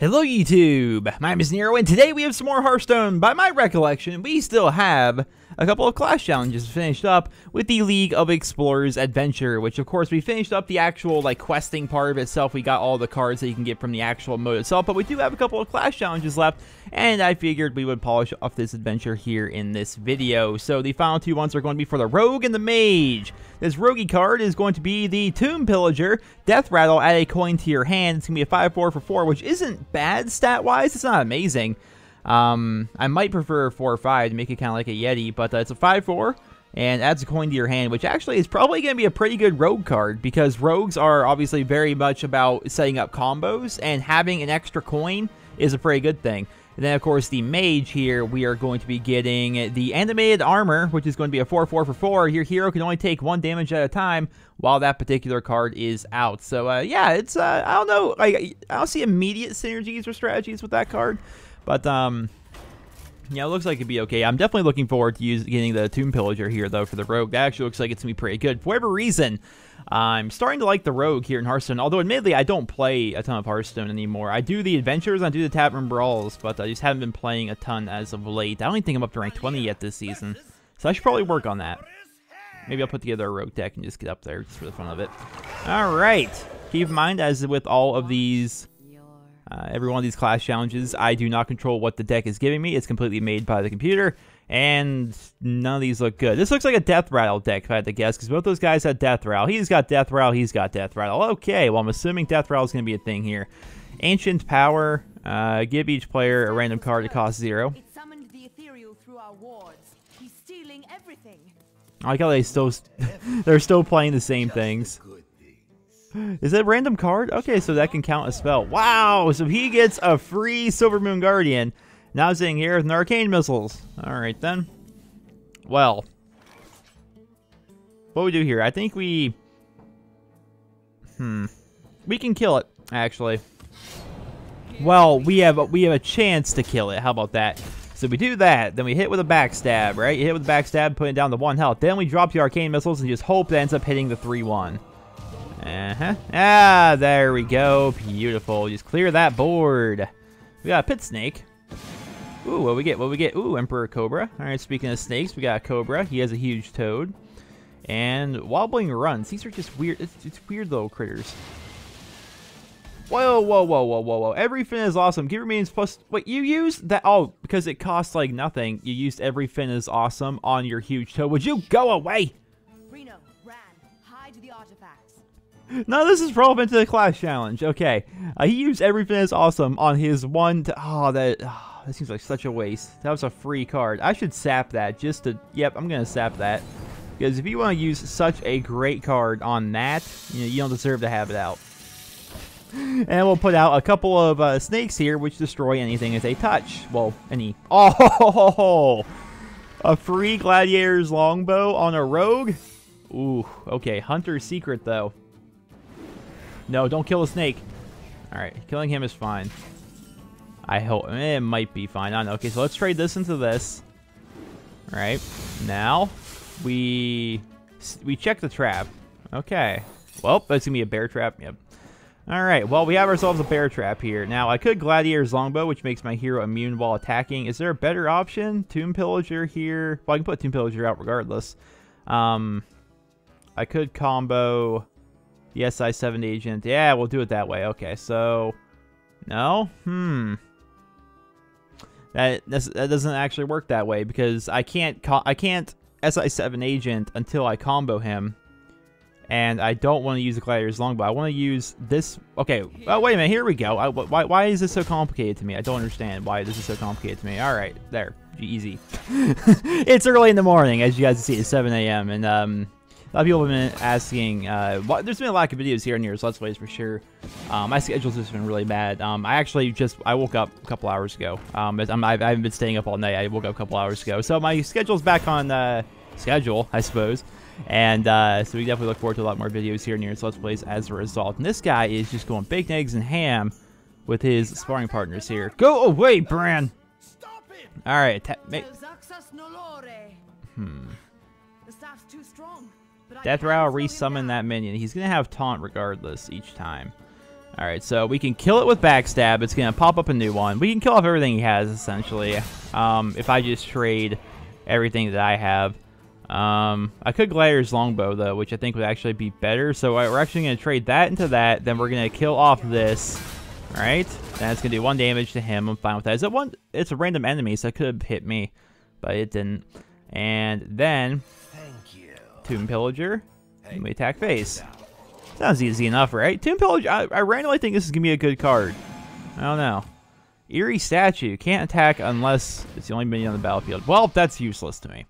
Hello YouTube, my name is Nero, and today we have some more Hearthstone. By my recollection, we still have a couple of class challenges finished up with the League of Explorers Adventure, which of course we finished up the actual questing part of itself. We got all the cards that you can get from the actual mode itself, but we do have a couple of class challenges left, and I figured we would polish off this adventure here in this video. So the final two ones are going to be for the Rogue and the Mage. This Rogue card is going to be the Tomb Pillager, Death Rattle, add a coin to your hand. It's going to be a 5/4 for 4, which isn't bad stat-wise. It's not amazing. I might prefer a 4 or 5 to make it kind of like a Yeti, but it's a 5/4 and adds a coin to your hand, which actually is probably going to be a pretty good Rogue card because Rogues are obviously very much about setting up combos, and having an extra coin is a pretty good thing. And then, of course, the Mage here, we are going to be getting the Animated Armor, which is going to be a 4/4 for 4. Your hero can only take 1 damage at a time while that particular card is out. So, yeah, it's, I don't know, I don't see immediate synergies or strategies with that card. But, yeah, it looks like it'd be okay. I'm definitely looking forward to getting the Tomb Pillager here, though, for the Rogue. That actually looks like it's going to be pretty good. For whatever reason, I'm starting to like the Rogue here in Hearthstone, although admittedly I don't play a ton of Hearthstone anymore. I do the Adventures, I do the Tavern Brawls, but I just haven't been playing a ton as of late. I don't even think I'm up to rank 20 yet this season, so I should probably work on that. Maybe I'll put together a Rogue deck and just get up there just for the fun of it. Alright, keep in mind, as with all of these, every one of these class challenges, I do not control what the deck is giving me. It's completely made by the computer. And none of these look good. This looks like a Death Rattle deck, if I had to guess, because both those guys had Death Rattle. He's got Death Rattle, he's got Death Rattle. Okay, well, I'm assuming Death Rattle is going to be a thing here. Ancient Power, give each player a random card that costs 0. It summoned the ethereal through our wards. He's stealing everything. I like how they're still playing the same things. Is that a random card? Okay, so that can count a spell. Wow, so he gets a free Silver Moon Guardian. Now sitting here with an Arcane Missiles. Alright then. Well. What we do here? I think we... We can kill it, actually. Well, we have a chance to kill it. How about that? So we do that. Then we hit with a backstab, right? You hit with a backstab, putting down the 1 health. Then we drop the Arcane Missiles and just hope that ends up hitting the 3/1. Ah, there we go. Beautiful. Just clear that board. We got a Pit Snake. Ooh, what we get? What we get? Ooh, Emperor Cobra. Alright, speaking of snakes, we got a Cobra. He has a huge toad. And Wobbling Runs. These are just weird. It's weird little critters. Whoa, whoa, whoa, whoa, whoa, whoa. Every fin is awesome. Give remains plus... Wait, you used that... Oh, because it costs like nothing. You used every fin is awesome on your huge toad. Would you go away? Reno, Ran, hide the artifacts. No, this is relevant to the class challenge. Okay. He used everything that's awesome on his one... that seems like such a waste. That was a free card. I should sap that just to... Yep, I'm going to sap that. Because if you want to use such a great card on that, you don't deserve to have it out. And we'll put out a couple of snakes here, which destroy anything as they touch. Well, any... Oh! A free Gladiator's Longbow on a Rogue? Ooh, okay. Hunter's Secret, though. No, don't kill a snake. Alright, killing him is fine. I hope it might be fine. I don't know. Okay, so let's trade this into this. All right. Now we check the trap. Okay. Well, that's gonna be a bear trap. Yep. All right. Well, we have ourselves a bear trap here. Now I could Gladiator's Longbow, which makes my hero immune while attacking. Is there a better option? Tomb Pillager here. Well, I can put Tomb Pillager out regardless. I could combo the SI7 agent. Yeah, we'll do it that way. Okay. So no. That doesn't actually work that way because I can't SI7 agent until I combo him, and I don't want to use the Gladiator's Longbow. I want to use this. Okay, oh wait a minute, here we go. Why is this so complicated to me? I don't understand why this is so complicated to me. All right, there, easy. It's early in the morning, as you guys can see. It's 7 a.m. and a lot of people have been asking. There's been a lot of videos here and here, so Let's Plays for sure. My schedule's just been really bad. I woke up a couple hours ago. I haven't been staying up all night. I woke up a couple hours ago, so my schedule's back on schedule, I suppose. And so we definitely look forward to a lot more videos here and here. So Let's Plays as a result. And this guy is just going big eggs and ham with his sparring partners here. Go away, Bran. All right. The staff's too strong. Death Rattle resummon that minion. He's going to have taunt regardless each time. Alright, so we can kill it with Backstab. It's going to pop up a new one. We can kill off everything he has, essentially. If I just trade everything that I have. I could Gladiator's Longbow, though, which I think would actually be better. So we're actually going to trade that into that. Then we're going to kill off this. Alright, then it's going to do 1 damage to him. I'm fine with that. Is it one? It's a random enemy, so it could have hit me. But it didn't. And then, Tomb Pillager. And we attack face. Sounds easy enough, right? Tomb Pillager, I randomly think this is going to be a good card. I don't know. Eerie Statue. Can't attack unless it's the only minion on the battlefield. Well, that's useless to me.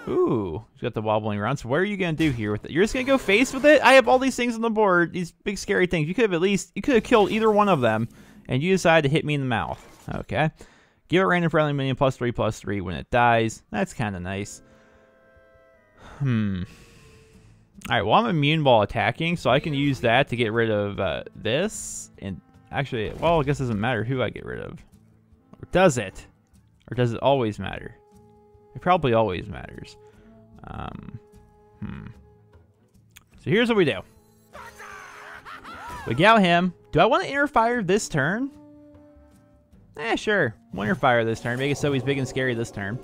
Ooh, he's got the wobbling run. So what are you going to do here with it? You're just going to go face with it? I have all these things on the board, these big scary things. You could have killed either one of them, and you decided to hit me in the mouth. Okay. Give it random friendly minion +3/+3 when it dies. That's kind of nice. Alright, well, I'm immune while attacking, so I can use that to get rid of this. And actually, well, I guess it doesn't matter who I get rid of. Or does it? Or does it always matter? It probably always matters. So here's what we do. We gout him. Do I want to Inner Fire this turn? Sure. Inner Fire this turn. Make it so he's big and scary this turn.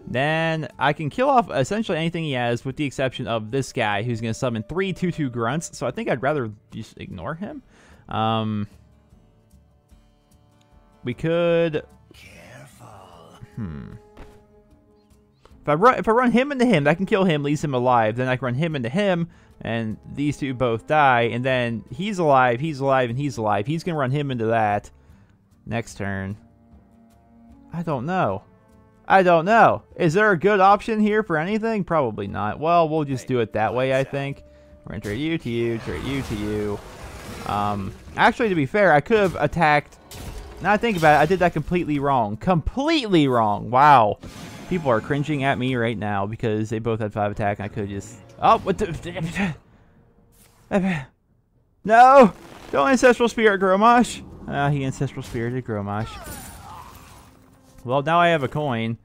Then I can kill off essentially anything he has with the exception of this guy who's going to summon 3 2/2 grunts. So I think I'd rather just ignore him. We could... If I run him into him, I can kill him, leaves him alive. Then I can run him into him, and these two both die. And then he's alive, and he's alive. He's going to run him into that next turn. I don't know. Is there a good option here for anything? Probably not. Well, we'll just do it that way, I think. We're going to trade you to you, trade you to you. Actually, to be fair, I could have attacked... Now I think about it, I did that completely wrong. Completely wrong. Wow. People are cringing at me right now because they both had 5 attack and I could just... Oh, what the... No! Don't Ancestral Spirit Gromash. He Ancestral Spirited Gromash. Well, now I have a coin.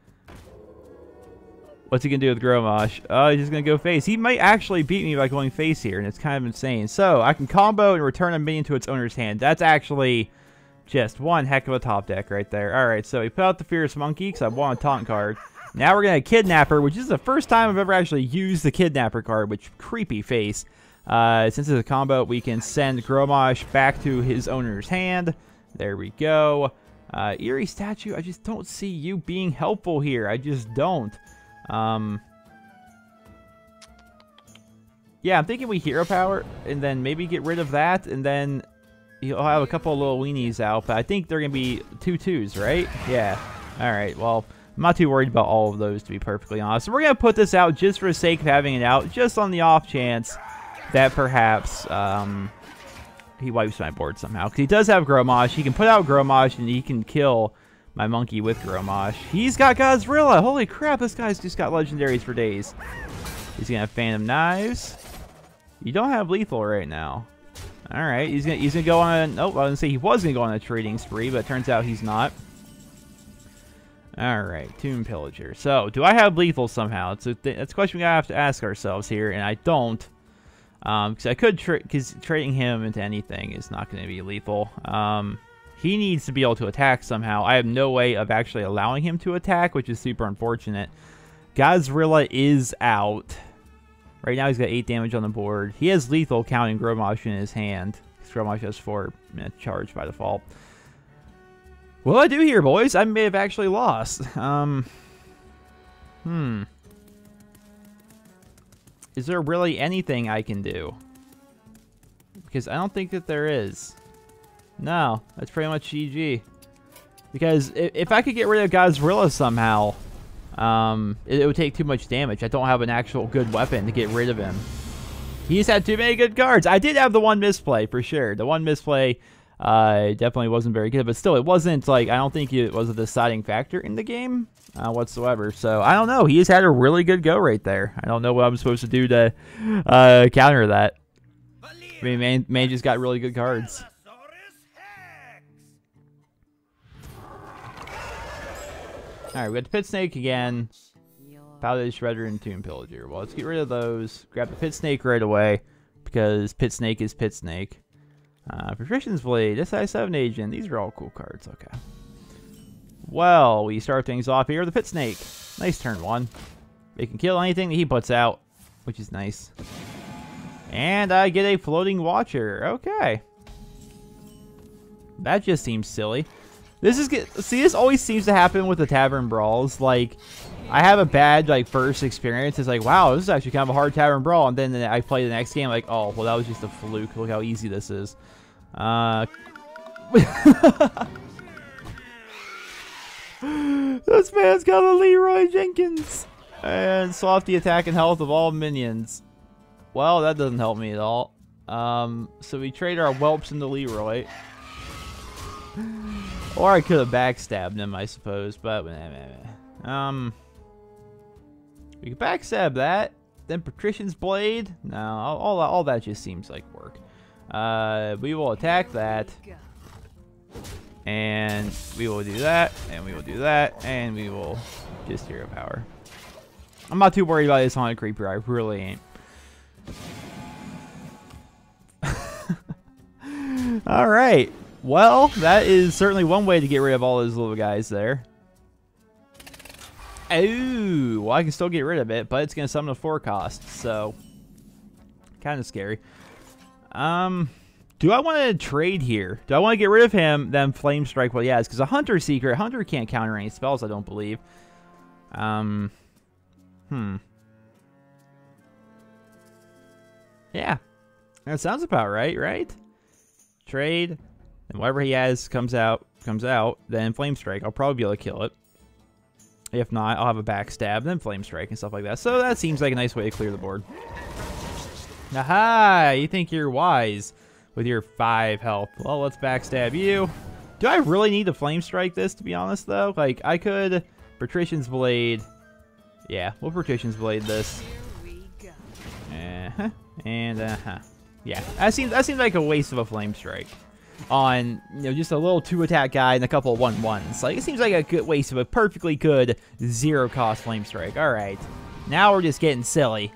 What's he going to do with Gromash? Oh, he's just going to go face. He might actually beat me by going face here, and it's kind of insane. So, I can combo and return a minion to its owner's hand. That's actually just one heck of a top deck right there. Alright, so we put out the Fierce Monkey because I want a taunt card. Now we're going to Kidnapper, which is the first time I've ever actually used the Kidnapper card, which creepy face. Since it's a combo, we can send Gromash back to his owner's hand. There we go. Eerie Statue, I just don't see you being helpful here. I just don't. Yeah, I'm thinking we Hero Power, and then maybe get rid of that, and then you'll have a couple of little weenies out, but I think they're going to be 2/2s, right? Yeah. Alright, well... I'm not too worried about all of those, to be perfectly honest. So we're going to put this out just for the sake of having it out, just on the off chance that perhaps he wipes my board somehow. Because he does have Gromash. He can put out Gromash, and he can kill my monkey with Gromash. He's got Godzilla. Holy crap, this guy's just got legendaries for days. He's going to have Phantom Knives. You don't have lethal right now. Alright, he's gonna go on... Oh, I was going to say he was going to go on a trading spree, but it turns out he's not. Alright, Tomb Pillager. So, do I have lethal somehow? That's a question we have to ask ourselves here, and I don't. Because I could, because trading him into anything is not going to be lethal. He needs to be able to attack somehow. I have no way of actually allowing him to attack, which is super unfortunate. Godzilla is out. Right now he's got 8 damage on the board. He has lethal counting Gromash in his hand. Gromash has 4 minute charge by default. What do I do here, boys? I may have actually lost. Is there really anything I can do? Because I don't think that there is. No, that's pretty much GG. Because if I could get rid of Godzilla somehow, it would take too much damage. I don't have an actual good weapon to get rid of him. He's had too many good cards. I did have the one misplay, for sure. The one misplay... definitely wasn't very good, but still, it wasn't, like, I don't think it was a deciding factor in the game whatsoever. So, I don't know. He has had a really good go right there. I don't know what I'm supposed to do to counter that. I mean, Mage just got really good cards. Alright, we got the Pit Snake again. Paladin Shredder and Tomb Pillager. Well, let's get rid of those. Grab the Pit Snake right away, because Pit Snake is Pit Snake. Patrician's Blade, SI7 Agent. These are all cool cards. Okay. Well, we start things off here with the Pit Snake. Nice turn 1. It can kill anything that he puts out, which is nice. And I get a Floating Watcher. Okay. That just seems silly. This is good. See, this always seems to happen with the Tavern Brawls. Like, I have a bad, like, first experience. It's like, wow, this is actually kind of a hard Tavern Brawl. And then I play the next game, like, oh, well, that was just a fluke. Look how easy this is. This man's got a Leroy Jenkins. And swap the attack and health of all minions. Well, that doesn't help me at all. So we trade our whelps into Leroy. Or I could have backstabbed him, I suppose. But, we can backstab that. Then Patrician's Blade. No, all that just seems like work. We will attack that. And we will do that. And we will do that. And we will just Hero Power. I'm not too worried about this Haunted Creeper. I really ain't. Alright. Well, that is certainly one way to get rid of all those little guys there. Ooh, well, I can still get rid of it, but it's going to summon a 4 cost, so kind of scary. Do I want to trade here? Do I want to get rid of him, then Flame Strike what he has? Because a Hunter Secret, Hunter can't counter any spells, I don't believe. Yeah, that sounds about right? Trade. And whatever he has comes out, then Flame Strike. I'll probably be able to kill it. If not, I'll have a backstab, then Flame Strike and stuff like that. So that seems like a nice way to clear the board. Aha! You think you're wise with your 5 health. Well, let's backstab you. Do I really need to Flame Strike this, to be honest, though? Like, I could Patrician's Blade. Yeah, we'll Patrician's Blade this. Yeah, that seems like a waste of a Flame Strike on, you know, just a little 2-attack guy and a couple of 1/1s. Like, it seems like a good waste of a perfectly good 0-cost Flame Strike. All right, now we're just getting silly.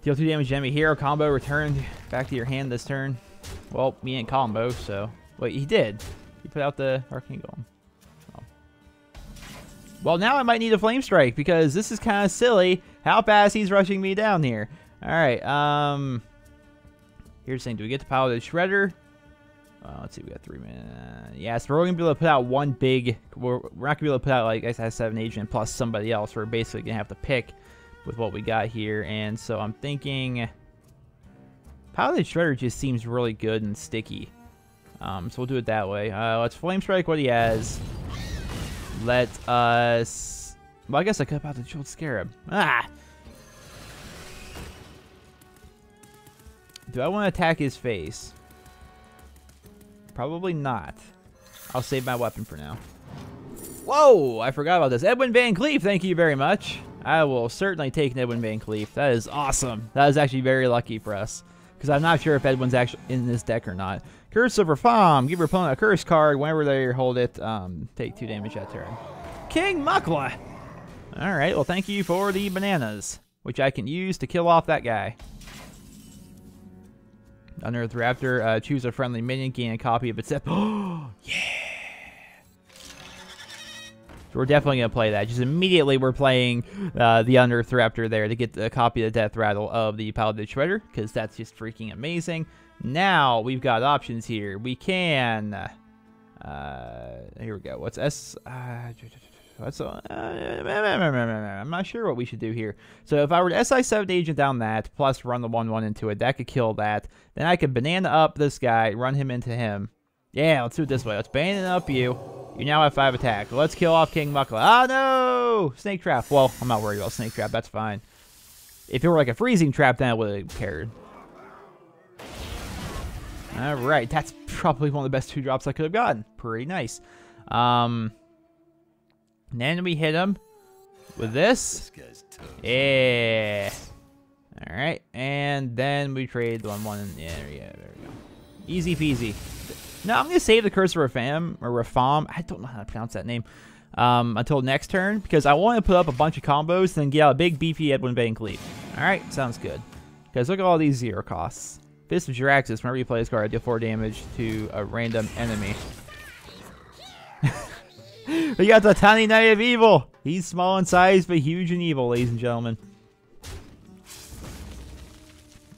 Deal 2 damage to enemy hero combo. Return back to your hand this turn. Well, we ain't combo, so wait, he did. He put out the Arcane Golem. Oh. Well, now I might need a Flame Strike because this is kind of silly. How fast he's rushing me down here. All right. Here's the thing. Do we get the Power of the Shredder? Let's see. We got 3 minutes. Yeah, so we're going to be able to put out one big... We're not going to be able to put out, like, SI7 Agent plus somebody else. We're basically going to have to pick with what we got here. And so I'm thinking... Power of the Shredder just seems really good and sticky. So we'll do it that way. Let's Flame Strike what he has. Let us... Well, I guess I could have out the Jeweled Scarab. Ah! Do I want to attack his face? Probably not. I'll save my weapon for now. Whoa! I forgot about this. Edwin Van Cleef, thank you very much. I will certainly take an Edwin Van Cleef. That is awesome. That is actually very lucky for us. Because I'm not sure if Edwin's actually in this deck or not. Curse of Reform. Give your opponent a curse card. Whenever they hold it, take 2 damage that turn. King Mukla! Alright, well thank you for the bananas. Which I can use to kill off that guy. Unearthed Raptor, choose a friendly minion, gain a copy of its death. Oh, yeah! So we're definitely going to play that. Just immediately we're playing the Unearthed Raptor there to get a copy of the Death Rattle of the Paladin Shredder, because that's just freaking amazing. Now we've got options here. We can... here we go. What's S... I'm not sure what we should do here. So if I were to SI7 Agent down that, plus run the 1/1 into it, that could kill that. Then I could banana up this guy, run him into him. Yeah, let's do it this way. Let's banana up you. You now have 5 attack. Let's kill off King Mukla. Ah, no! Snake Trap. Well, I'm not worried about Snake Trap. That's fine. If it were like a freezing trap, then I would have cared. Alright, that's probably one of the best 2-drops I could have gotten. Pretty nice. And then we hit him with this. Yeah. Alright. And then we trade the 1/1. Yeah, there we go. Easy peasy. Now I'm going to save the Curse of Reform. I don't know how to pronounce that name. Until next turn. Because I want to put up a bunch of combos and then get out a big beefy Edwin Van Cleef. Alright. Sounds good. Because look at all these 0 costs. Fist of Jiraxis. Whenever you play this card, deal 4 damage to a random enemy. We got the tiny Knight of Evil. He's small in size, but huge and evil, ladies and gentlemen.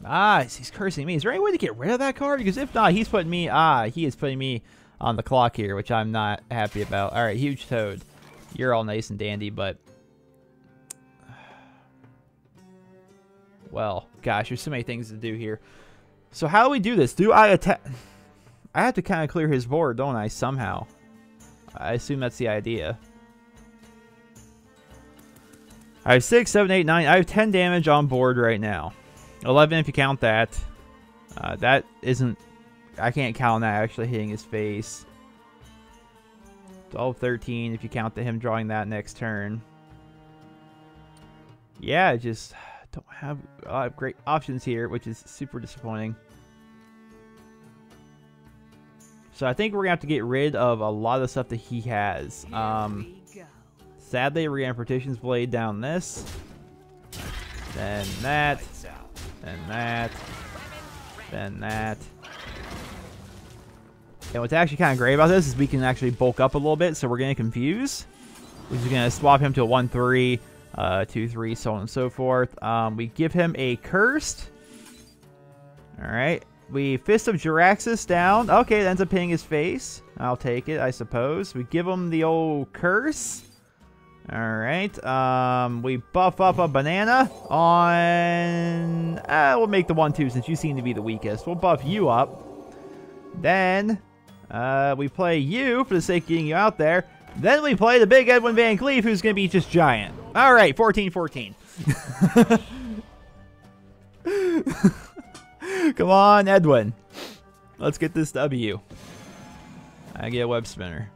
Ah, he's cursing me. Is there any way to get rid of that card? Because if not, he's putting me... he is putting me on the clock here, which I'm not happy about. All right, Huge Toad. You're all nice and dandy, but... Well, gosh, there's so many things to do here. So how do we do this? Do I attack... I have to kind of clear his board, don't I, somehow? I assume that's the idea. I have 6, 7, 8, 9. I have 10 damage on board right now. 11 if you count that. That isn't... I can't count that actually hitting his face. 12, 13 if you count him drawing that next turn. Yeah, I just don't have a lot of great options here, which is super disappointing. So I think we're going to have to get rid of a lot of the stuff that he has. Sadly, we're going to Partition's Blade down this. Then that. Then that. Then that. And what's actually kind of great about this is we can actually bulk up a little bit. So we're going to Confuse, which is going to swap him to a 1-3, 2-3, so on and so forth. We give him a Cursed. Alright. We Fist of Jiraxis down. Okay, it ends up hitting his face. I'll take it, I suppose. We give him the old Curse. Alright. We buff up a Banana on... we'll make the 1-2 since you seem to be the weakest. We'll buff you up. Then, we play you for the sake of getting you out there. Then we play the big Edwin Van Cleef, who's going to be just giant. Alright, 14-14. Come on, Edwin. Let's get this W. I get a web spinner.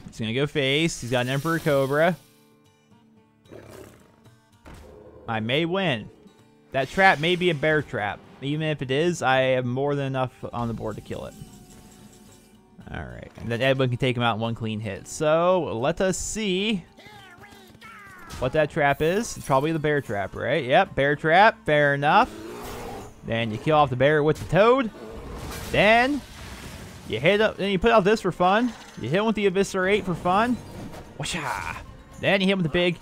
He's going to go face. He's got an Emperor Cobra. I may win. That trap may be a bear trap. Even if it is, I have more than enough on the board to kill it. Alright. And then Edwin can take him out in one clean hit. So, let us see what that trap is. It's probably the bear trap, right? Yep, bear trap. Fair enough. Then you kill off the bear with the toad. Then you hit up. Then you put out this for fun. You hit him with the Eviscerate for fun. Whoosha! Then you hit him with the big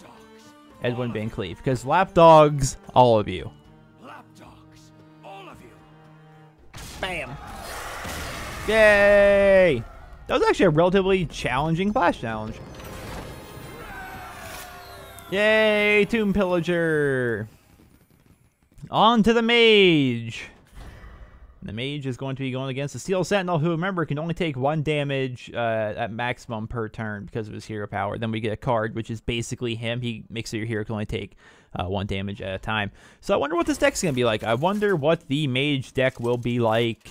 Edwin Van Cleef. Because lapdogs, all of you. Lapdogs, all of you. Bam! Yay! That was actually a relatively challenging Clash Challenge. Yay! Tomb Pillager! On to the Mage. The Mage is going to be going against the Steel Sentinel, who, remember, can only take 1 damage at maximum per turn because of his hero power. Then we get a card, which is basically him. He makes it your hero can only take 1 damage at a time. So I wonder what this deck's going to be like. I wonder what the Mage deck will be like.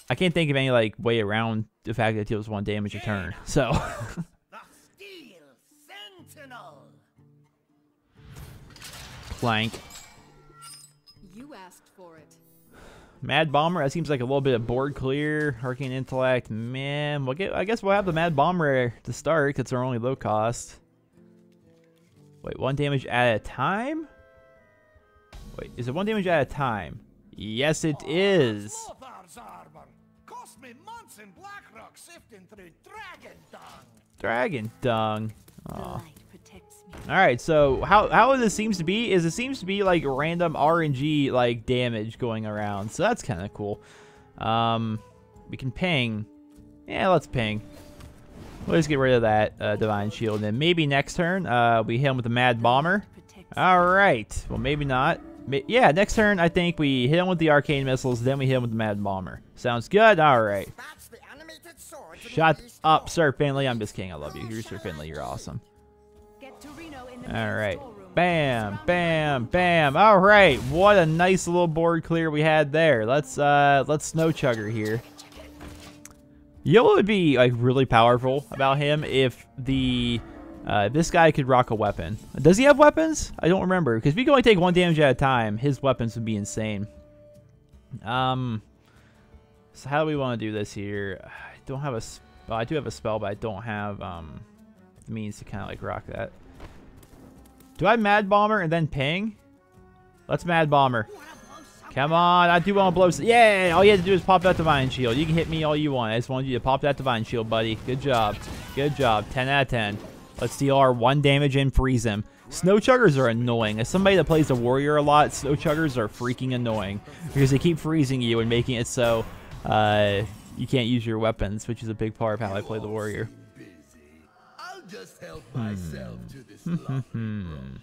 I can't think of any like way around the fact that it deals 1 damage a turn. So... The Steel Sentinel. Plank. You asked for it. Mad Bomber, that seems like a little bit of board clear. Arcane Intellect, man. I guess we'll have the Mad Bomber to start, because they're only low cost. Wait, 1 damage at a time? Wait, is it 1 damage at a time? Yes, it is. Cost me months in Blackrock sifting through dragon dung. Dragon dung. The Aw. light protects me. Alright, so how this seems to be is it seems to be like random RNG like damage going around. So that's kind of cool. We can ping. Yeah, let's ping. We'll just get rid of that Divine Shield. And then maybe next turn we hit him with the Mad Bomber. Alright. Well, maybe not. Yeah, next turn I think we hit him with the Arcane Missiles. Then we hit him with the Mad Bomber. Sounds good? Alright. Shut up, Sir Finley. I'm just kidding. I love you. You're Sir Finley. You're awesome. Alright. Bam, bam, bam. Alright. What a nice little board clear we had there. Let's Snow Chugger here. You know what would be like really powerful about him if the this guy could rock a weapon. Does he have weapons? I don't remember. Because if he can only take 1 damage at a time, his weapons would be insane. So how do we want to do this here? I don't have a well, I do have a spell, but I don't have the means to kind of like rock that. Do I Mad Bomber and then ping? Let's Mad Bomber. Come on, I do want to blow. Yeah, all you have to do is pop that Divine Shield. You can hit me all you want. I just wanted you to pop that Divine Shield, buddy. Good job. Good job. 10 out of 10. Let's deal our 1 damage and freeze him. Snow Chuggers are annoying. As somebody that plays the Warrior a lot, Snow Chuggers are freaking annoying. Because they keep freezing you and making it so you can't use your weapons, which is a big part of how I play the Warrior. Just help myself to this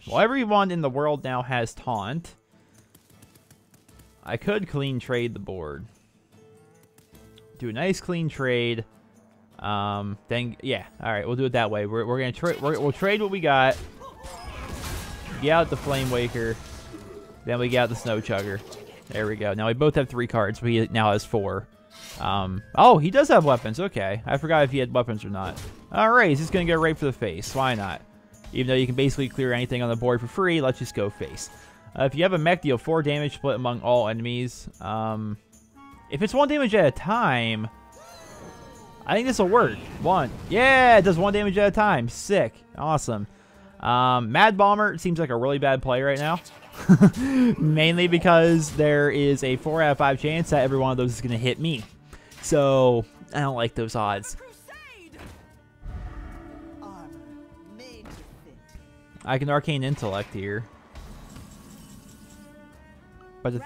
Well, everyone in the world now has Taunt. I could clean trade the board. Do a nice clean trade. Then yeah, all right, we'll do it that way. We're gonna trade. We'll trade what we got. Get out the Flame Waker. Then we get out the Snow Chugger. There we go. Now we both have 3 cards, but he now has 4. Oh, he does have weapons. Okay, I forgot if he had weapons or not. All right, he's just gonna go right for the face. Why not? Even though you can basically clear anything on the board for free, let's just go face. If you have a mech, deal 4 damage split among all enemies. If it's 1 damage at a time, I think this will work. 1. Yeah, it does 1 damage at a time. Sick. Awesome. Mad Bomber seems like a really bad play right now. Mainly because there is a 4 out of 5 chance that every one of those is going to hit me. So, I don't like those odds. I can Arcane Intellect here. But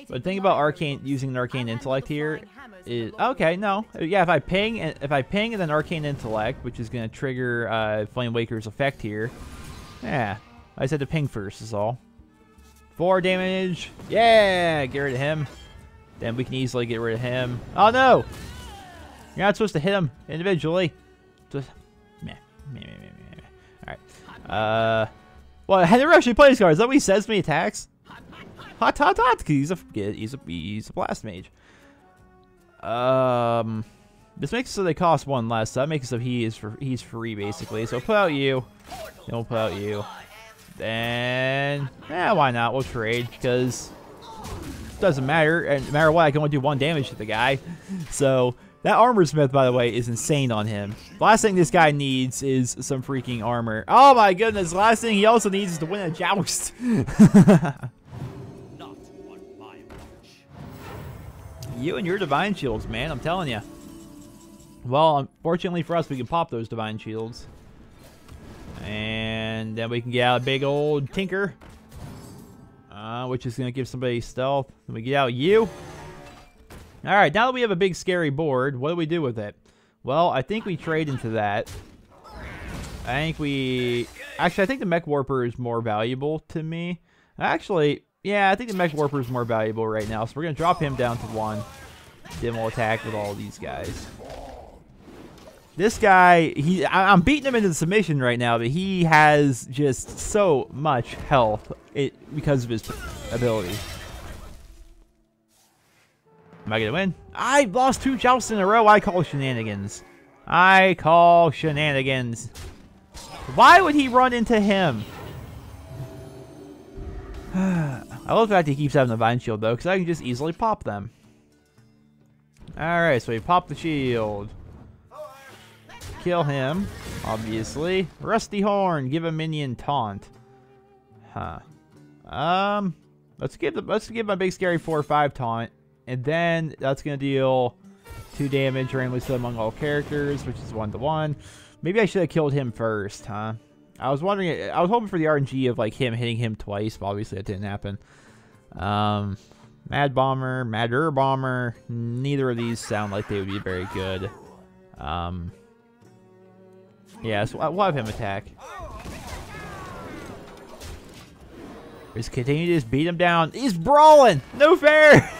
the thing about using an Arcane Intellect here is okay. No, yeah. If I ping and then Arcane Intellect, which is going to trigger Flame Waker's effect here. Yeah, I just had to ping first. Is all. 4 damage. Yeah, get rid of him. Then we can easily get rid of him. Oh no! You're not supposed to hit him individually. Just meh. All right. Well, I never actually play these cards. Is that what he says when he attacks? Hot, because he's a blast mage. This makes it so they cost 1 less. So that makes it so he's free basically. So put out you, then we'll put out you. Then why not? We'll trade because it doesn't matter. And no matter what, I can only do 1 damage to the guy. So that Armor Smith, by the way, is insane on him. The last thing this guy needs is some freaking armor. Oh my goodness! The last thing he also needs is to win a joust. You and your Divine Shields, man. I'm telling you. Well, unfortunately for us, we can pop those Divine Shields. And then we can get out a big old Tinker. Which is going to give somebody stealth. Then we get out you. Alright, now that we have a big scary board, what do we do with it? Well, I think we trade into that. Actually, I think the Mech Warper is more valuable to me. Actually, yeah, I think the Mech Warper is more valuable right now. So we're going to drop him down to 1. Then we'll attack with all these guys. This guy, I'm beating him into submission right now, but he has just so much health because of his ability. Am I going to win? I lost 2 jousts in a row. I call shenanigans. I call shenanigans. Why would he run into him? I love the fact he keeps having the Divine Shield, though, because I can just easily pop them. Alright, so we pop the shield. Kill him, obviously. Rusty Horn, give a minion taunt. Huh. Let's give my big scary 4/5 taunt. And then that's gonna deal 2 damage randomly split among all characters, which is 1-to-1. Maybe I should have killed him first, huh? I was wondering, I was hoping for the RNG of like him hitting him twice, but obviously that didn't happen. Mad Bomber, Madder Bomber, neither of these sound like they would be very good. Yeah, so we'll have him attack. Just continue to just beat him down. He's brawling! No fair!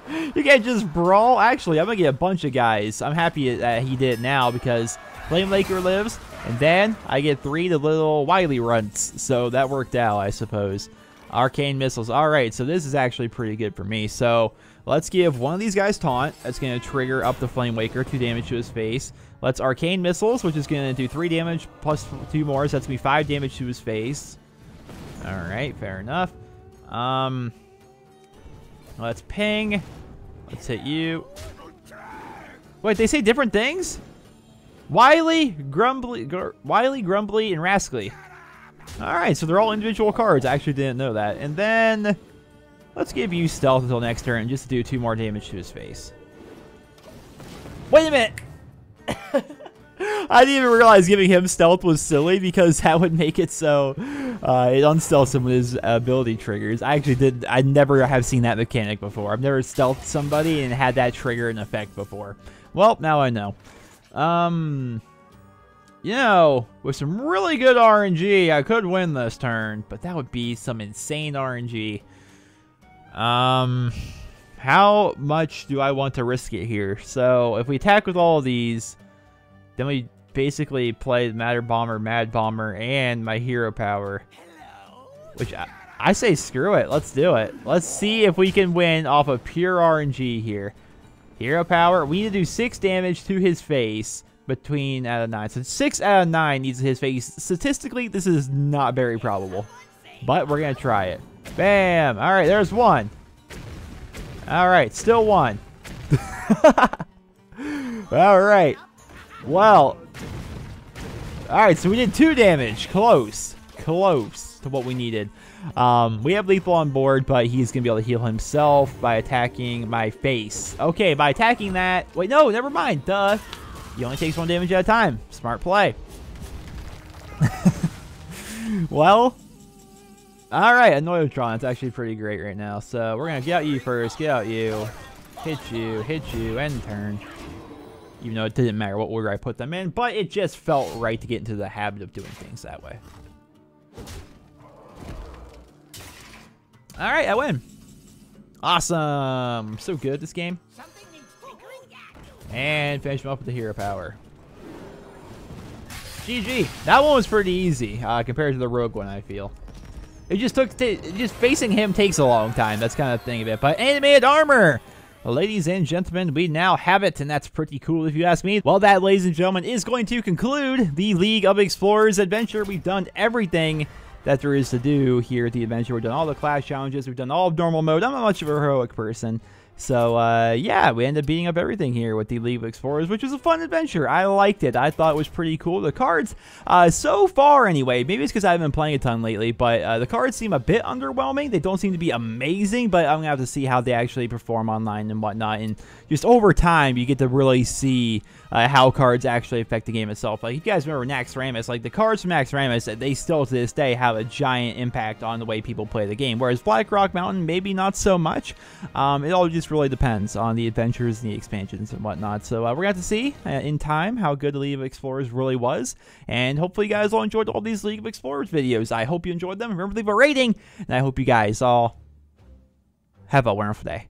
You can't just brawl. Actually, I'm going to get a bunch of guys. I'm happy that he did it now because Flame Laker lives, and then I get 3 the little Wily runts. So that worked out, I suppose. Arcane Missiles. Alright, so this is actually pretty good for me. So let's give one of these guys taunt. That's going to trigger up the Flame Waker, 2 damage to his face. Let's Arcane Missiles, which is going to do 3 damage plus 2 more. So that's going to be 5 damage to his face. Alright, fair enough. Let's ping. Let's hit you. Wait, they say different things? Wily, Grumbly, and Rascally. Alright, so they're all individual cards. I actually didn't know that. And then, let's give you stealth until next turn just to do 2 more damage to his face. Wait a minute! I didn't even realize giving him stealth was silly because that would make it so it unstealths him with his ability triggers. I never have seen that mechanic before. I've never stealthed somebody and had that trigger in effect before. Well, now I know. You know, with some really good RNG, I could win this turn, but that would be some insane RNG. How much do I want to risk it here? So, if we attack with all of these, then we basically play Matter Bomber, Mad Bomber, and my hero power. Which, I say screw it. Let's do it. Let's see if we can win off of pure RNG here. Hero power. We need to do 6 damage to his face between out of 9. So 6 out of 9 needs his face. Statistically, this is not very probable. But we're going to try it. Bam. All right, there's 1. All right, still 1. All right. Well. All right, so we did 2 damage. Close to what we needed. We have lethal on board, but he's going to be able to heal himself by attacking my face. Okay, by attacking that. Wait, no, never mind. Duh. He only takes 1 damage at a time. Smart play. Well. Alright, Annoyotron. That's actually pretty great right now. So we're going to get out you first. Get out you. Hit you, end turn. Even though it didn't matter what order I put them in. But it just felt right to get into the habit of doing things that way. Alright, I win. Awesome. So good this game. And finish him up with the hero power. GG. That one was pretty easy compared to the rogue one, I feel. It just took, just facing him takes a long time. That's kind of the thing of it. But animated armor. Ladies and gentlemen, we now have it, and that's pretty cool if you ask me. Well, that, ladies and gentlemen, is going to conclude the League of Explorers adventure. We've done everything that there is to do here at the adventure. We've done all the class challenges. We've done all of normal mode. I'm not much of a heroic person. So, yeah, we ended up beating up everything here with the League of Explorers, which was a fun adventure. I liked it. I thought it was pretty cool. The cards, so far anyway, maybe it's because I haven't been playing a ton lately, but the cards seem a bit underwhelming. They don't seem to be amazing, but I'm going to have to see how they actually perform online and whatnot. And just over time, you get to really see how cards actually affect the game itself. Like, if you guys remember Naxxramas, like the cards from Naxxramas, they still to this day have a giant impact on the way people play the game. Whereas Black Rock Mountain, maybe not so much. It all just really depends on the adventures and the expansions and whatnot. So we're going to have to see in time how good the League of Explorers really was. And hopefully you guys all enjoyed all these League of Explorers videos. I hope you enjoyed them. Remember to leave a rating. And I hope you guys all have a wonderful day.